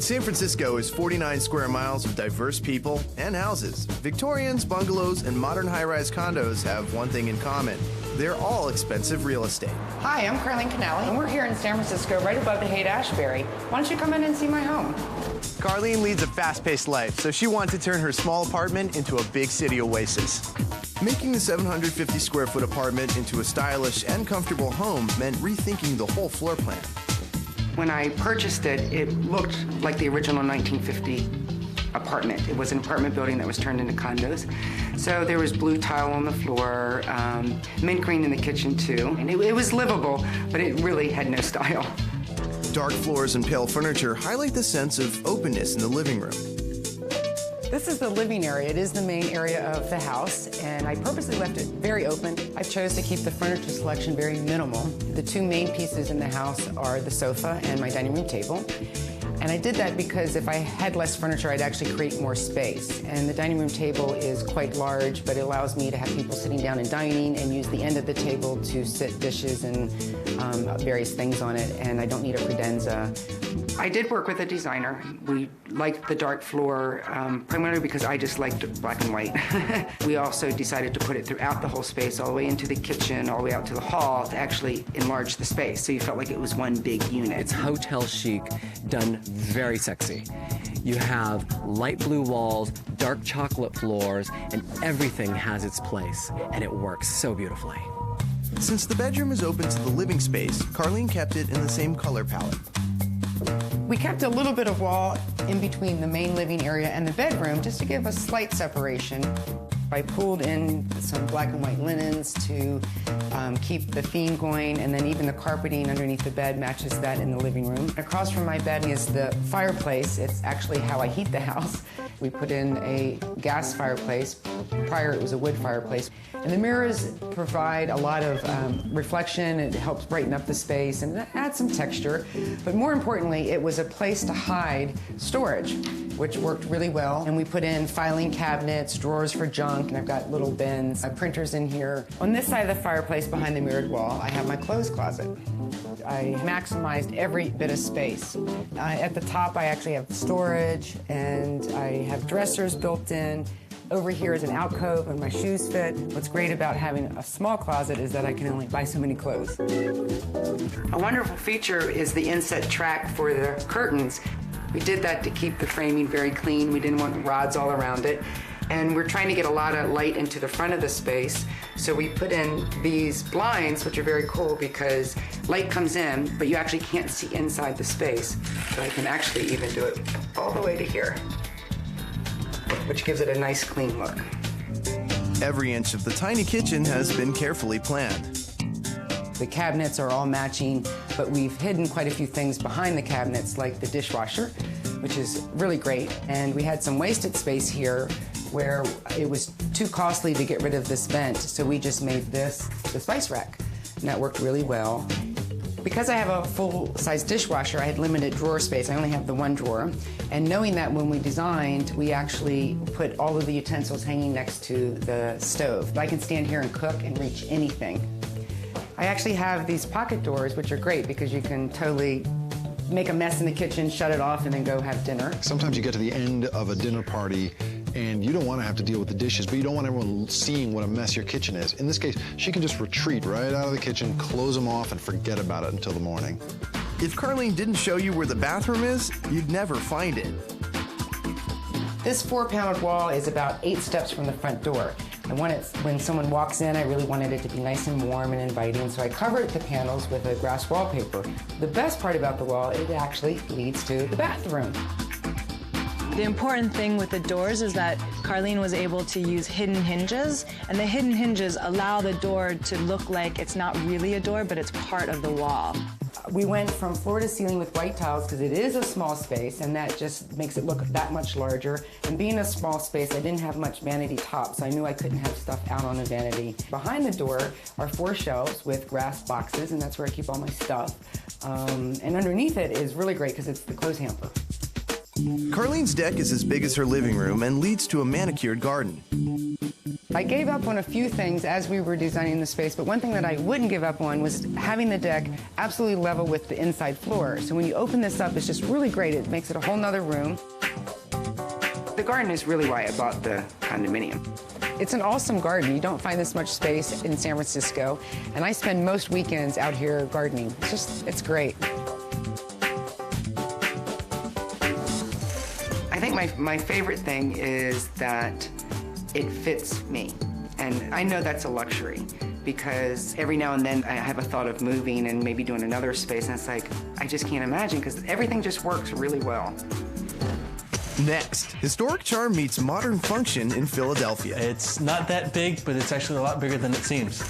San Francisco is 49 square miles of diverse people and houses. Victorians, bungalows, and modern high-rise condos have one thing in common. They're all expensive real estate. Hi, I'm Carlene Canale, and we're here in San Francisco, right above the Haight-Ashbury. Why don't you come in and see my home? Carlene leads a fast-paced life, so she wanted to turn her small apartment into a big city oasis. Making the 750 square foot apartment into a stylish and comfortable home meant rethinking the whole floor plan. When I purchased it, it looked like the original 1950 apartment. It was an apartment building that was turned into condos. So there was blue tile on the floor, mint green in the kitchen too. And it was livable, but it really had no style. Dark floors and pale furniture highlight the sense of openness in the living room. This is the living area. It is the main area of the house, and I purposely left it very open. I chose to keep the furniture selection very minimal. The two main pieces in the house are the sofa and my dining room table. And I did that because if I had less furniture, I'd actually create more space. And the dining room table is quite large, but it allows me to have people sitting down and dining and use the end of the table to sit dishes and various things on it, and I don't need a credenza. I did work with a designer. We liked the dark floor, primarily because I just liked black and white. We also decided to put it throughout the whole space, all the way into the kitchen, all the way out to the hall, to actually enlarge the space, so you felt like it was one big unit. It's hotel chic, done very sexy. You have light blue walls, dark chocolate floors, and everything has its place, and it works so beautifully. Since the bedroom is open to the living space, Carlene kept it in the same color palette. We kept a little bit of wall in between the main living area and the bedroom just to give a slight separation. I pulled in some black and white linens to keep the theme going, and then even the carpeting underneath the bed matches that in the living room. Across from my bed is the fireplace. It's actually how I heat the house. We put in a gas fireplace. Prior, it was a wood fireplace. And the mirrors provide a lot of reflection. It helps brighten up the space and add some texture. But more importantly, it was a place to hide storage, which worked really well. And we put in filing cabinets, drawers for junk, and I've got little bins, printers in here. On this side of the fireplace, behind the mirrored wall, I have my clothes closet. I maximized every bit of space. At the top, I actually have storage, and I have dressers built in. Over here is an alcove and my shoes fit. What's great about having a small closet is that I can only buy so many clothes. A wonderful feature is the inset track for the curtains. We did that to keep the framing very clean. We didn't want rods all around it. And we're trying to get a lot of light into the front of the space. So we put in these blinds, which are very cool because light comes in, but you actually can't see inside the space. So I can actually even do it all the way to here, which gives it a nice, clean look. Every inch of the tiny kitchen has been carefully planned. The cabinets are all matching, but we've hidden quite a few things behind the cabinets, like the dishwasher, which is really great. And we had some wasted space here where it was too costly to get rid of this vent, so we just made this the spice rack, and that worked really well. Because I have a full-size dishwasher, I had limited drawer space. I only have the one drawer. And knowing that when we designed, we actually put all of the utensils hanging next to the stove. I can stand here and cook and reach anything. I actually have these pocket doors, which are great because you can totally make a mess in the kitchen, shut it off, and then go have dinner. Sometimes you get to the end of a dinner party and you don't want to have to deal with the dishes, but you don't want everyone seeing what a mess your kitchen is. In this case, she can just retreat right out of the kitchen, close them off, and forget about it until the morning. If Carlene didn't show you where the bathroom is, you'd never find it. This 4-paneled wall is about 8 steps from the front door. And when someone walks in, I really wanted it to be nice and warm and inviting, so I covered the panels with a grass wallpaper. The best part about the wall, it actually leads to the bathroom. The important thing with the doors is that Carlene was able to use hidden hinges, and the hidden hinges allow the door to look like it's not really a door, but it's part of the wall. We went from floor to ceiling with white tiles because it is a small space, and that just makes it look that much larger. And being a small space, I didn't have much vanity top, so I knew I couldn't have stuff out on a vanity. Behind the door are 4 shelves with grass boxes, and that's where I keep all my stuff. And underneath it is really great because it's the clothes hamper. Carlene's deck is as big as her living room and leads to a manicured garden. I gave up on a few things as we were designing the space, but one thing that I wouldn't give up on was having the deck absolutely level with the inside floor. So when you open this up, it's just really great. It makes it a whole nother room. The garden is really why I bought the condominium. It's an awesome garden. You don't find this much space in San Francisco, and I spend most weekends out here gardening. It's great. I think my favorite thing is that it fits me. And I know that's a luxury because every now and then I have a thought of moving and maybe doing another space, and it's like, I just can't imagine because everything just works really well. Next, historic charm meets modern function in Philadelphia. It's not that big, but it's actually a lot bigger than it seems.